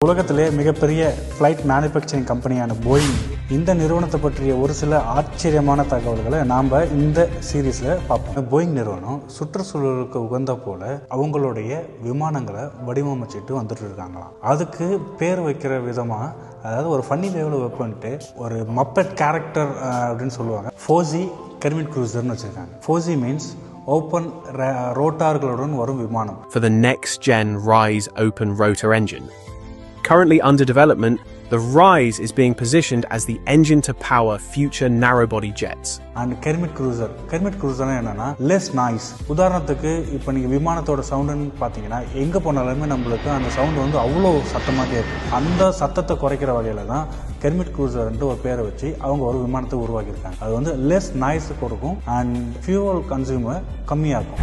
உலகத்திலே மிகப்பெரிய flight manufacturing கம்பெனியான Boeing இந்த நிறுவனத்தை பற்றிய ஒரு சில ஆச்சரியமான தகவல்களை நாம் இந்த சீரீஸில் பார்ப்போம். போயிங் நிறுவனம் சுற்றுச்சூழலுக்கு உகந்த போல அவங்களுடைய விமானங்களை வடிவமைச்சிட்டு வந்துட்டு இருக்காங்களாம். அதுக்கு பேர் வைக்கிற விதமாக, அதாவது ஒரு ஃபன்னி வேவில் வைப்பன்ட்டு ஒரு மப்பட் கேரக்டர் அப்படின்னு சொல்லுவாங்க. ஃபோசி கெர்மிட் க்ரூசர்னு வச்சுருக்காங்க. ஃபோசி மீன்ஸ் ஓப்பன் ரோட்டார்களுடன் வரும் விமானம். For the next gen RISE open rotor engine. Currently under development, the RISE is being positioned as the engine to power future narrow-body jets. And Kermit Cruiser என்னன்னா less noise. உதாரணத்துக்கு இப்போ நீங்கள் விமானத்தோட சவுண்டுன்னு பார்த்தீங்கன்னா எங்கே போனாலுமே நம்மளுக்கு அந்த சவுண்டு வந்து அவ்வளோ சத்தமாக இருக்கும். அந்த சத்தத்தை குறைக்கிற வகையில் தான் கெர்மிட் க்ரூசர்ன்ட்டு ஒரு பேரை வச்சு அவங்க ஒரு விமானத்தை உருவாக்கியிருக்காங்க. அது வந்து லெஸ் நாய்ஸ் கொடுக்கும் அண்ட் ஃபியூவல் கன்சியூமர் கம்மியாகும்.